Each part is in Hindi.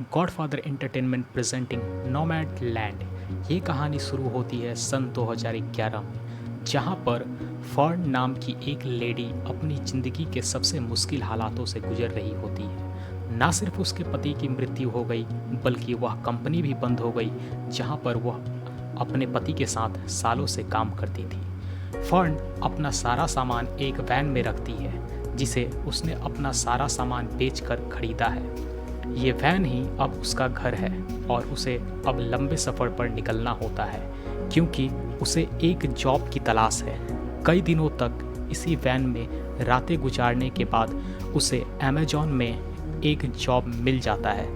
Godfather entertainment presenting nomad land. ये कहानी शुरू होती है सन 2011 में, जहाँ पर फर्न नाम की एक लेडी अपनी ज़िंदगी के सबसे मुश्किल हालातों से गुजर रही होती है। ना सिर्फ उसके पति की मृत्यु हो गई, बल्कि वह कंपनी भी बंद हो गई जहाँ पर वह अपने पति के साथ सालों से काम करती थी। फर्न अपना सारा सामान एक वैन में रखती है, जिसे उसने अपना सारा सामान बेचकर खरीदा है। ये वैन ही अब उसका घर है और उसे अब लंबे सफ़र पर निकलना होता है, क्योंकि उसे एक जॉब की तलाश है। कई दिनों तक इसी वैन में रातें गुजारने के बाद उसे अमेज़ॉन में एक जॉब मिल जाता है,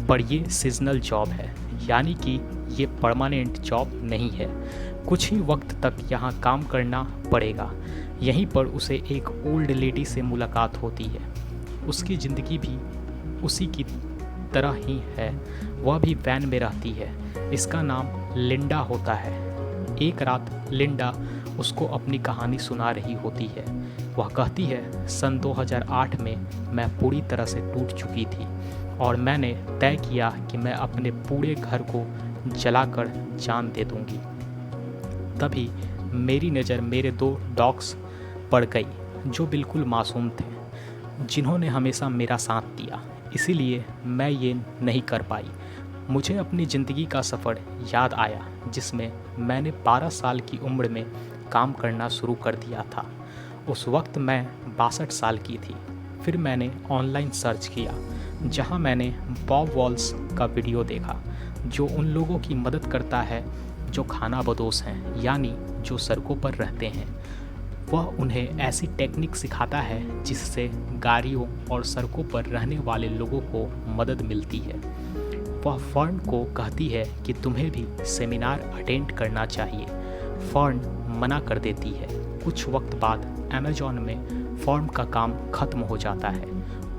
पर ये सीजनल जॉब है, यानी कि ये परमानेंट जॉब नहीं है। कुछ ही वक्त तक यहाँ काम करना पड़ेगा। यहीं पर उसे एक ओल्ड लेडी से मुलाकात होती है। उसकी ज़िंदगी भी उसी की तरह ही है, वह भी वैन में रहती है। इसका नाम लिंडा होता है। एक रात लिंडा उसको अपनी कहानी सुना रही होती है। वह कहती है, सन 2008 में मैं पूरी तरह से टूट चुकी थी और मैंने तय किया कि मैं अपने पूरे घर को जलाकर जान दे दूंगी। तभी मेरी नज़र मेरे 2 डॉग्स पड़ गई, जो बिल्कुल मासूम थे, जिन्होंने हमेशा मेरा साथ दिया। इसीलिए मैं ये नहीं कर पाई। मुझे अपनी ज़िंदगी का सफ़र याद आया, जिसमें मैंने 12 साल की उम्र में काम करना शुरू कर दिया था। उस वक्त मैं 62 साल की थी। फिर मैंने ऑनलाइन सर्च किया, जहां मैंने बॉब वॉल्स का वीडियो देखा, जो उन लोगों की मदद करता है जो खानाबदोश हैं, यानी जो सड़कों पर रहते हैं। वह उन्हें ऐसी टेक्निक सिखाता है जिससे गाड़ियों और सड़कों पर रहने वाले लोगों को मदद मिलती है। वह फर्न को कहती है कि तुम्हें भी सेमिनार अटेंड करना चाहिए। फर्न मना कर देती है। कुछ वक्त बाद अमेज़ॉन में फर्न का काम ख़त्म हो जाता है।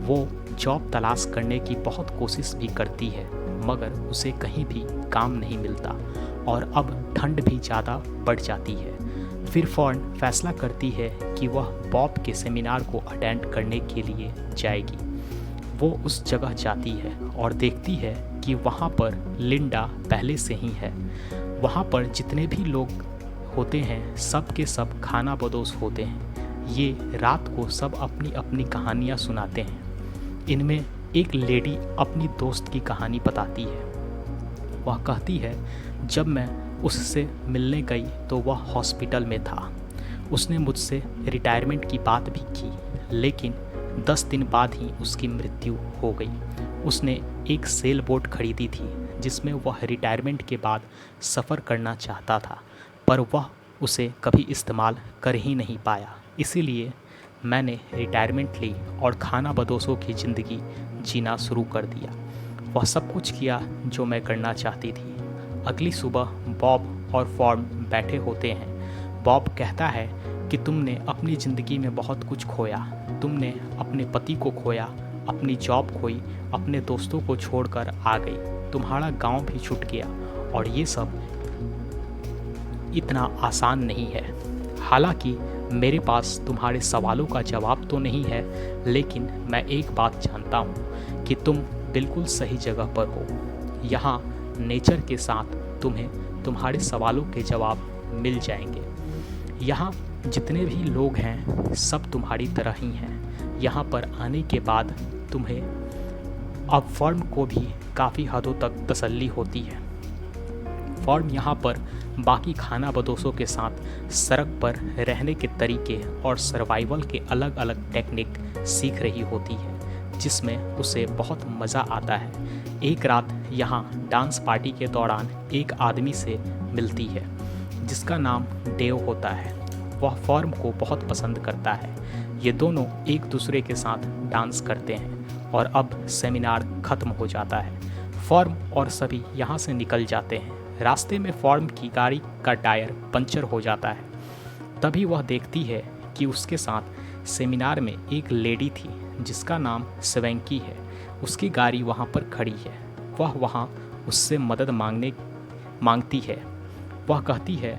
वो जॉब तलाश करने की बहुत कोशिश भी करती है, मगर उसे कहीं भी काम नहीं मिलता और अब ठंड भी ज़्यादा बढ़ जाती है। फिर फर्न फैसला करती है कि वह बॉब के सेमिनार को अटेंड करने के लिए जाएगी। वो उस जगह जाती है और देखती है कि वहाँ पर लिंडा पहले से ही है। वहाँ पर जितने भी लोग होते हैं, सब के सब खानाबदोश होते हैं। ये रात को सब अपनी अपनी कहानियाँ सुनाते हैं। इनमें एक लेडी अपनी दोस्त की कहानी बताती है। वह कहती है, जब मैं उससे मिलने गई तो वह हॉस्पिटल में था। उसने मुझसे रिटायरमेंट की बात भी की, लेकिन 10 दिन बाद ही उसकी मृत्यु हो गई। उसने एक सेल बोट खरीदी थी, जिसमें वह रिटायरमेंट के बाद सफ़र करना चाहता था, पर वह उसे कभी इस्तेमाल कर ही नहीं पाया। इसीलिए मैंने रिटायरमेंट ली और खानाबदोशों की ज़िंदगी जीना शुरू कर दिया। वह सब कुछ किया जो मैं करना चाहती थी। अगली सुबह बॉब और फर्न बैठे होते हैं। बॉब कहता है कि तुमने अपनी ज़िंदगी में बहुत कुछ खोया। तुमने अपने पति को खोया, अपनी जॉब खोई, अपने दोस्तों को छोड़कर आ गई, तुम्हारा गांव भी छूट गया, और ये सब इतना आसान नहीं है। हालांकि मेरे पास तुम्हारे सवालों का जवाब तो नहीं है, लेकिन मैं एक बात जानता हूँ कि तुम बिल्कुल सही जगह पर हो। यहाँ नेचर के साथ तुम्हें तुम्हारे सवालों के जवाब मिल जाएंगे। यहाँ जितने भी लोग हैं, सब तुम्हारी तरह ही हैं। यहाँ पर आने के बाद तुम्हें अब फर्न को भी काफ़ी हदों तक तसल्ली होती है। फर्न यहाँ पर बाकी खानाबदोशों के साथ सड़क पर रहने के तरीके और सर्वाइवल के अलग अलग टेक्निक सीख रही होती है, जिसमें उसे बहुत मज़ा आता है। एक रात यहाँ डांस पार्टी के दौरान एक आदमी से मिलती है, जिसका नाम डेव होता है। वह फर्न को बहुत पसंद करता है। ये दोनों एक दूसरे के साथ डांस करते हैं और अब सेमिनार ख़त्म हो जाता है। फर्न और सभी यहाँ से निकल जाते हैं। रास्ते में फर्न की गाड़ी का टायर पंचर हो जाता है। तभी वह देखती है कि उसके साथ सेमिनार में एक लेडी थी, जिसका नाम स्वेंकी है। उसकी गाड़ी वहाँ पर खड़ी है। वह वहाँ उससे मदद मांगती है। वह कहती है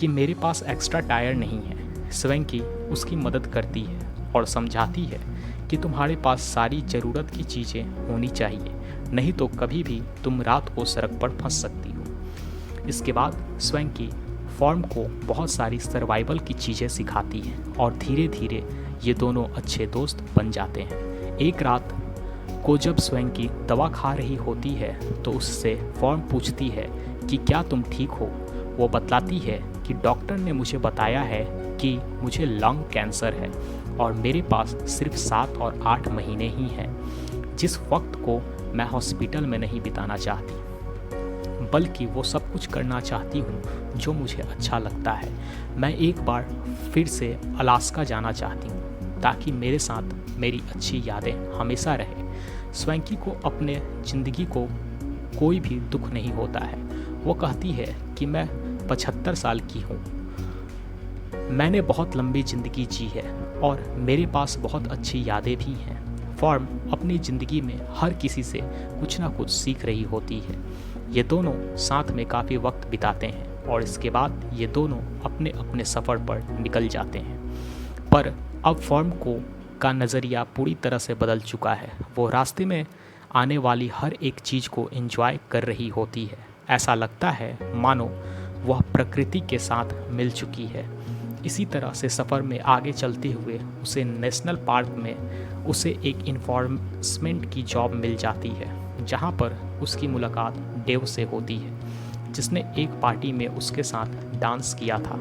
कि मेरे पास एक्स्ट्रा टायर नहीं है। स्वेंकी उसकी मदद करती है और समझाती है कि तुम्हारे पास सारी ज़रूरत की चीज़ें होनी चाहिए, नहीं तो कभी भी तुम रात को सड़क पर फंस सकती हो। इसके बाद स्वेंकी फॉर्म को बहुत सारी सर्वाइवल की चीज़ें सिखाती हैं और धीरे धीरे ये दोनों अच्छे दोस्त बन जाते हैं। एक रात को जब स्वेंकी दवा खा रही होती है तो उससे फॉर्म पूछती है कि क्या तुम ठीक हो। वो बतलाती है कि डॉक्टर ने मुझे बताया है कि मुझे लंग कैंसर है और मेरे पास सिर्फ 7 और 8 महीने ही हैं, जिस वक्त को मैं हॉस्पिटल में नहीं बिताना चाहती, बल्कि वो सब कुछ करना चाहती हूँ जो मुझे अच्छा लगता है। मैं एक बार फिर से अलास्का जाना चाहती हूँ ताकि मेरे साथ मेरी अच्छी यादें हमेशा रहे। स्वेंकी को अपने ज़िंदगी को कोई भी दुख नहीं होता है। वो कहती है कि मैं 75 साल की हूँ, मैंने बहुत लंबी ज़िंदगी जी है और मेरे पास बहुत अच्छी यादें भी हैं। फॉर्म अपनी ज़िंदगी में हर किसी से कुछ ना कुछ सीख रही होती है। ये दोनों साथ में काफ़ी वक्त बिताते हैं और इसके बाद ये दोनों अपने अपने सफ़र पर निकल जाते हैं। पर अब फॉर्म का नज़रिया पूरी तरह से बदल चुका है। वो रास्ते में आने वाली हर एक चीज़ को एंजॉय कर रही होती है। ऐसा लगता है मानो वह प्रकृति के साथ मिल चुकी है। इसी तरह से सफ़र में आगे चलते हुए उसे नेशनल पार्क में उसे एक इन्फॉर्समेंट की जॉब मिल जाती है, जहाँ पर उसकी मुलाकात डेव से होती है, जिसने एक पार्टी में उसके साथ डांस किया था।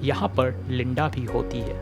यहाँ पर लिंडा भी होती है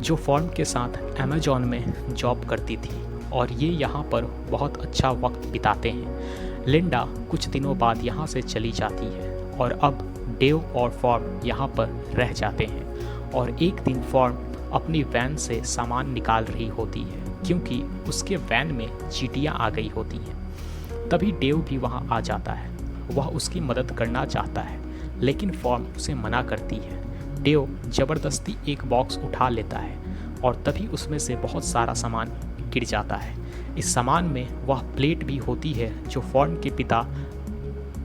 जो फॉर्म के साथ अमेजॉन में जॉब करती थी और ये यहाँ पर बहुत अच्छा वक्त बिताते हैं। लिंडा कुछ दिनों बाद यहाँ से चली जाती है और अब डेव और फॉर्म यहाँ पर रह जाते हैं। और एक दिन फॉर्म अपनी वैन से सामान निकाल रही होती है क्योंकि उसके वैन में चींटियाँ आ गई होती हैं। तभी डेव भी वहाँ आ जाता है। वह उसकी मदद करना चाहता है लेकिन फॉर्म उसे मना करती है। डेव ज़बरदस्ती एक बॉक्स उठा लेता है और तभी उसमें से बहुत सारा सामान गिर जाता है। इस सामान में वह प्लेट भी होती है जो फॉर्म के पिता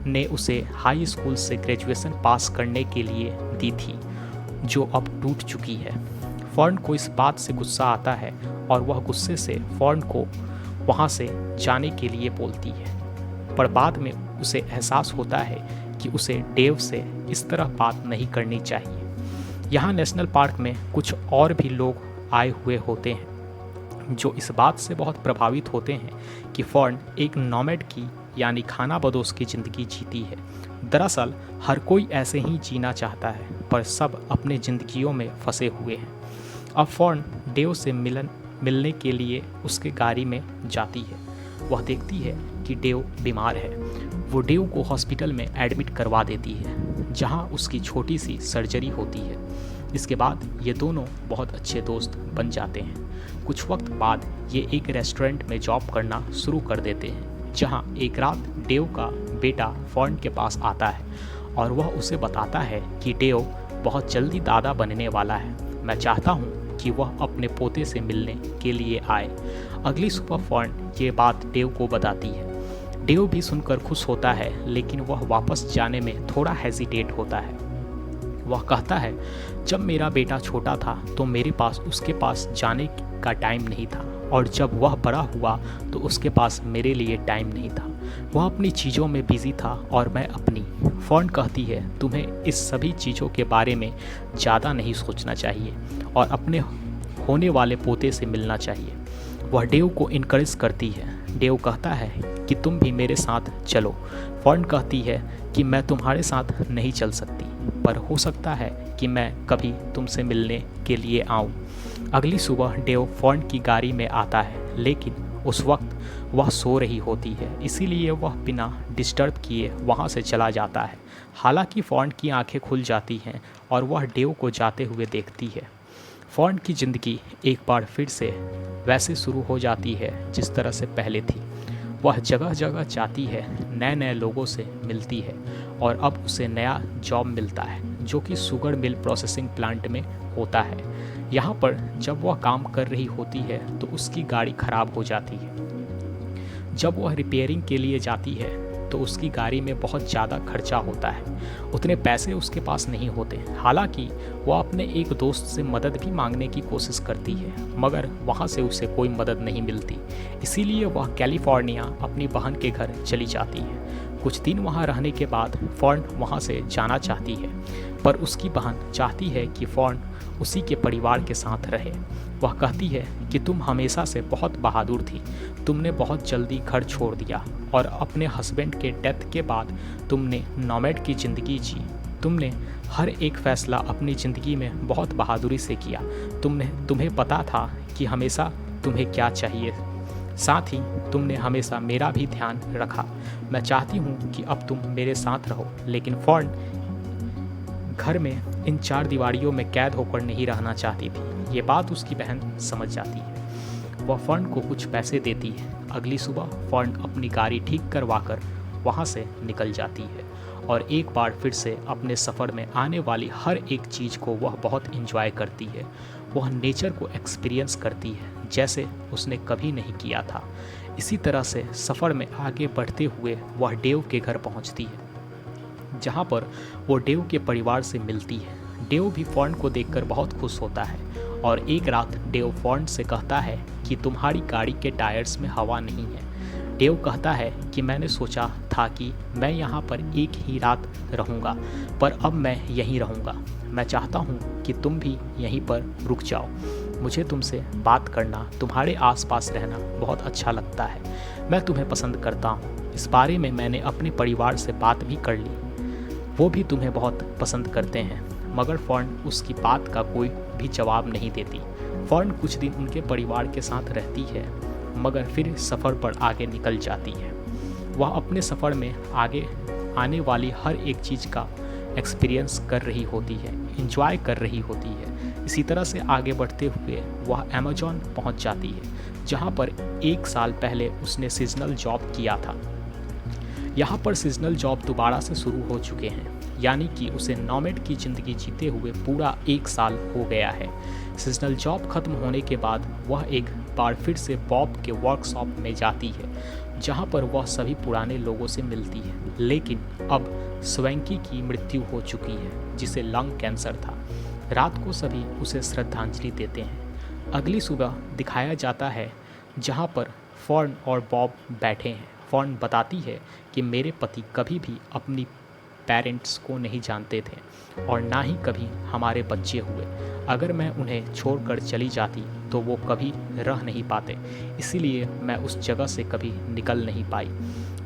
ने उसे हाई स्कूल से ग्रेजुएशन पास करने के लिए दी थी, जो अब टूट चुकी है। फॉर्न को इस बात से गुस्सा आता है और वह गुस्से से फॉर्न को वहाँ से जाने के लिए बोलती है। पर बाद में उसे एहसास होता है कि उसे डेव से इस तरह बात नहीं करनी चाहिए। यहाँ नेशनल पार्क में कुछ और भी लोग आए हुए होते हैं जो इस बात से बहुत प्रभावित होते हैं कि फॉर्न एक नॉमैड की यानी खाना बदोश की ज़िंदगी जीती है। दरअसल हर कोई ऐसे ही जीना चाहता है, पर सब अपने ज़िंदगियों में फंसे हुए हैं। अब फॉर्न डेव से मिलने के लिए उसके गाड़ी में जाती है। वह देखती है कि डेव बीमार है। वो डेव को हॉस्पिटल में एडमिट करवा देती है, जहां उसकी छोटी सी सर्जरी होती है। इसके बाद ये दोनों बहुत अच्छे दोस्त बन जाते हैं। कुछ वक्त बाद ये एक रेस्टोरेंट में जॉब करना शुरू कर देते हैं, जहां एक रात डेव का बेटा फॉर्न के पास आता है और वह उसे बताता है कि डेव बहुत जल्दी दादा बनने वाला है। मैं चाहता हूँ कि वह अपने पोते से मिलने के लिए आए। अगली सुबह फॉर्न ये बात डेव को बताती है। डेव भी सुनकर खुश होता है, लेकिन वह वापस जाने में थोड़ा हेजिटेट होता है। वह कहता है, जब मेरा बेटा छोटा था तो मेरे पास उसके पास जाने का टाइम नहीं था, और जब वह बड़ा हुआ तो उसके पास मेरे लिए टाइम नहीं था। वह अपनी चीज़ों में बिजी था और मैं अपनी। फॉर्न कहती है, तुम्हें इस सभी चीज़ों के बारे में ज़्यादा नहीं सोचना चाहिए और अपने होने वाले पोते से मिलना चाहिए। वह डेव को इनकरेज करती है। डेव कहता है कि तुम भी मेरे साथ चलो। फॉर्न कहती है कि मैं तुम्हारे साथ नहीं चल सकती, पर हो सकता है कि मैं कभी तुमसे मिलने के लिए आऊँ। अगली सुबह डेव फॉर्न की गाड़ी में आता है, लेकिन उस वक्त वह सो रही होती है, इसीलिए वह बिना डिस्टर्ब किए वहाँ से चला जाता है। हालांकि फॉर्न की आंखें खुल जाती हैं और वह डेव को जाते हुए देखती है। फॉर्न की ज़िंदगी एक बार फिर से वैसे शुरू हो जाती है जिस तरह से पहले थी। वह जगह जगह जाती है, नए नए लोगों से मिलती है और अब उसे नया जॉब मिलता है जो कि शुगर मिल प्रोसेसिंग प्लांट में होता है। यहाँ पर जब वह काम कर रही होती है तो उसकी गाड़ी खराब हो जाती है। जब वह रिपेयरिंग के लिए जाती है तो उसकी गाड़ी में बहुत ज़्यादा खर्चा होता है। उतने पैसे उसके पास नहीं होते। हालांकि वह अपने एक दोस्त से मदद भी मांगने की कोशिश करती है, मगर वहाँ से उसे कोई मदद नहीं मिलती। इसीलिए वह कैलिफोर्निया अपनी बहन के घर चली जाती है। कुछ दिन वहाँ रहने के बाद फर्न वहाँ से जाना चाहती है, पर उसकी बहन चाहती है कि फर्न उसी के परिवार के साथ रहे। वह कहती है कि तुम हमेशा से बहुत बहादुर थी, तुमने बहुत जल्दी घर छोड़ दिया और अपने हस्बैंड के डेथ के बाद तुमने नोमैड की ज़िंदगी जी। तुमने हर एक फ़ैसला अपनी ज़िंदगी में बहुत बहादुरी से किया। तुम्हें पता था कि हमेशा तुम्हें क्या चाहिए। साथ ही तुमने हमेशा मेरा भी ध्यान रखा। मैं चाहती हूँ कि अब तुम मेरे साथ रहो, लेकिन फर्न घर में इन 4 दीवारियों में कैद होकर नहीं रहना चाहती थी। ये बात उसकी बहन समझ जाती है। वह फर्न को कुछ पैसे देती है। अगली सुबह फर्न अपनी गाड़ी ठीक करवाकर वहाँ से निकल जाती है और एक बार फिर से अपने सफ़र में आने वाली हर एक चीज़ को वह बहुत इंजॉय करती है। वह नेचर को एक्सपीरियंस करती है जैसे उसने कभी नहीं किया था। इसी तरह से सफ़र में आगे बढ़ते हुए वह डेव के घर पहुंचती है, जहां पर वो डेव के परिवार से मिलती है। डेव भी फर्न को देखकर बहुत खुश होता है और एक रात डेव फर्न से कहता है कि तुम्हारी गाड़ी के टायर्स में हवा नहीं है। डेव कहता है कि मैंने सोचा था कि मैं यहाँ पर एक ही रात रहूँगा, पर अब मैं यहीं रहूँगा। मैं चाहता हूँ कि तुम भी यहीं पर रुक जाओ। मुझे तुमसे बात करना, तुम्हारे आसपास रहना बहुत अच्छा लगता है। मैं तुम्हें पसंद करता हूँ। इस बारे में मैंने अपने परिवार से बात भी कर ली, वो भी तुम्हें बहुत पसंद करते हैं। मगर फर्न उसकी बात का कोई भी जवाब नहीं देती। फर्न कुछ दिन उनके परिवार के साथ रहती है, मगर फिर सफ़र पर आगे निकल जाती है। वह अपने सफ़र में आगे आने वाली हर एक चीज़ का एक्सपीरियंस कर रही होती है, इंजॉय कर रही होती है। इसी तरह से आगे बढ़ते हुए वह अमेज़न पहुंच जाती है, जहां पर 1 साल पहले उसने सीजनल जॉब किया था। यहाँ पर सीजनल जॉब दोबारा से शुरू हो चुके हैं, यानी कि उसे नोमैड की ज़िंदगी जीते हुए पूरा 1 साल हो गया है। सीजनल जॉब ख़त्म होने के बाद वह एक बार फिर से बॉब के वर्कशॉप में जाती है, जहाँ पर वह सभी पुराने लोगों से मिलती है। लेकिन अब स्वैंकी की मृत्यु हो चुकी है, जिसे लंग कैंसर था। रात को सभी उसे श्रद्धांजलि देते हैं। अगली सुबह दिखाया जाता है जहाँ पर फर्न और बॉब बैठे हैं। फर्न बताती है कि मेरे पति कभी भी अपनी पेरेंट्स को नहीं जानते थे और ना ही कभी हमारे बच्चे हुए। अगर मैं उन्हें छोड़कर चली जाती तो वो कभी रह नहीं पाते, इसीलिए मैं उस जगह से कभी निकल नहीं पाई।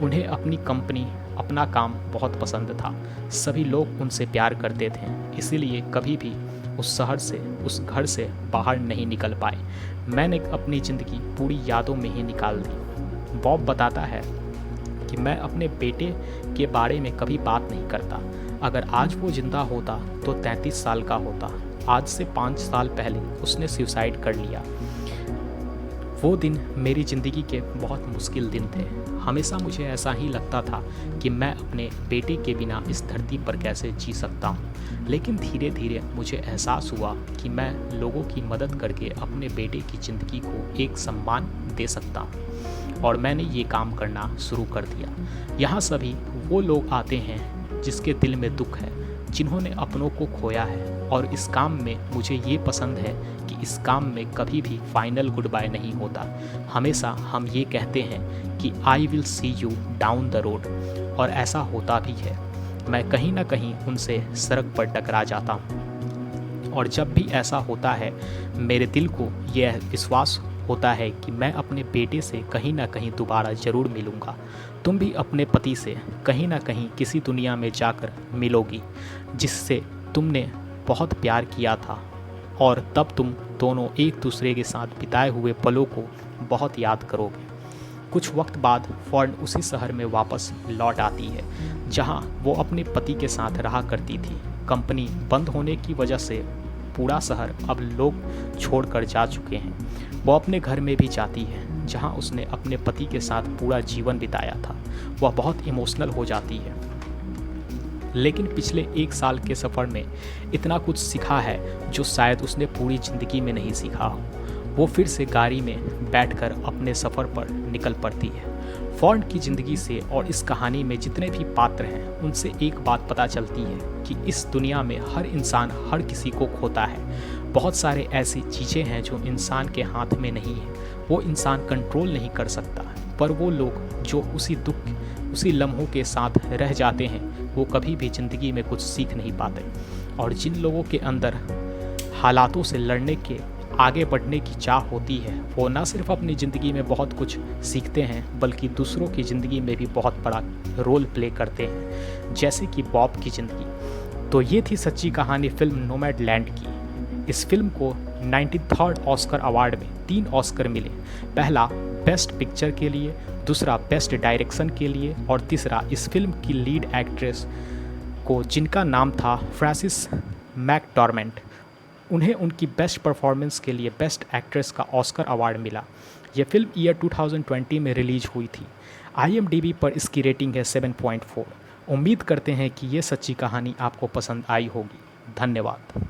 उन्हें अपनी कंपनी, अपना काम बहुत पसंद था। सभी लोग उनसे प्यार करते थे, इसीलिए कभी भी उस शहर से, उस घर से बाहर नहीं निकल पाए। मैंने अपनी ज़िंदगी पूरी यादों में ही निकाल दी। बॉब बताता है कि मैं अपने बेटे के बारे में कभी बात नहीं करता। अगर आज वो जिंदा होता तो 33 साल का होता। आज से 5 साल पहले उसने सुसाइड कर लिया। वो दिन मेरी ज़िंदगी के बहुत मुश्किल दिन थे। हमेशा मुझे ऐसा ही लगता था कि मैं अपने बेटे के बिना इस धरती पर कैसे जी सकता हूँ। लेकिन धीरे धीरे मुझे एहसास हुआ कि मैं लोगों की मदद करके अपने बेटे की ज़िंदगी को एक सम्मान दे सकता हूँ, और मैंने ये काम करना शुरू कर दिया। यहाँ सभी वो लोग आते हैं जिसके दिल में दुख है, जिन्होंने अपनों को खोया है, और इस काम में मुझे ये पसंद है कि इस काम में कभी भी फाइनल गुड बाय नहीं होता। हमेशा हम ये कहते हैं कि I will see you down the road, और ऐसा होता भी है। मैं कहीं ना कहीं उनसे सड़क पर टकरा जाता हूँ, और जब भी ऐसा होता है मेरे दिल को यह विश्वास होता है कि मैं अपने बेटे से कहीं ना कहीं दोबारा ज़रूर मिलूँगा। तुम भी अपने पति से कहीं ना कहीं किसी दुनिया में जाकर मिलोगी जिससे तुमने बहुत प्यार किया था, और तब तुम दोनों एक दूसरे के साथ बिताए हुए पलों को बहुत याद करोगे। कुछ वक्त बाद फर्न उसी शहर में वापस लौट आती है जहां वो अपने पति के साथ रहा करती थी। कंपनी बंद होने की वजह से पूरा शहर अब लोग छोड़कर जा चुके हैं। वो अपने घर में भी जाती है जहां उसने अपने पति के साथ पूरा जीवन बिताया था। वह बहुत इमोशनल हो जाती है, लेकिन पिछले 1 साल के सफ़र में इतना कुछ सीखा है जो शायद उसने पूरी ज़िंदगी में नहीं सीखा हो। वो फिर से गाड़ी में बैठकर अपने सफ़र पर निकल पड़ती है। फॉर्ड की ज़िंदगी से और इस कहानी में जितने भी पात्र हैं उनसे एक बात पता चलती है कि इस दुनिया में हर इंसान हर किसी को खोता है। बहुत सारे ऐसी चीज़ें हैं जो इंसान के हाथ में नहीं है, वो इंसान कंट्रोल नहीं कर सकता, पर वो लोग जो उसी लम्हों के साथ रह जाते हैं वो कभी भी ज़िंदगी में कुछ सीख नहीं पाते। और जिन लोगों के अंदर हालातों से लड़ने के आगे बढ़ने की चाह होती है वो ना सिर्फ अपनी ज़िंदगी में बहुत कुछ सीखते हैं बल्कि दूसरों की ज़िंदगी में भी बहुत बड़ा रोल प्ले करते हैं, जैसे कि बॉब की ज़िंदगी। तो ये थी सच्ची कहानी फिल्म नोमैडलैंड की। इस फिल्म को 93rd ऑस्कर अवार्ड में 3 ऑस्कर मिले। पहला बेस्ट पिक्चर के लिए, दूसरा बेस्ट डायरेक्शन के लिए और तीसरा इस फिल्म की लीड एक्ट्रेस को जिनका नाम था फ्रांसिस मैकडॉर्मेंट, उन्हें उनकी बेस्ट परफॉर्मेंस के लिए बेस्ट एक्ट्रेस का ऑस्कर अवार्ड मिला। यह फिल्म ईयर 2020 में रिलीज हुई थी। IMDb पर इसकी रेटिंग है 7.4। उम्मीद करते हैं कि ये सच्ची कहानी आपको पसंद आई होगी। धन्यवाद।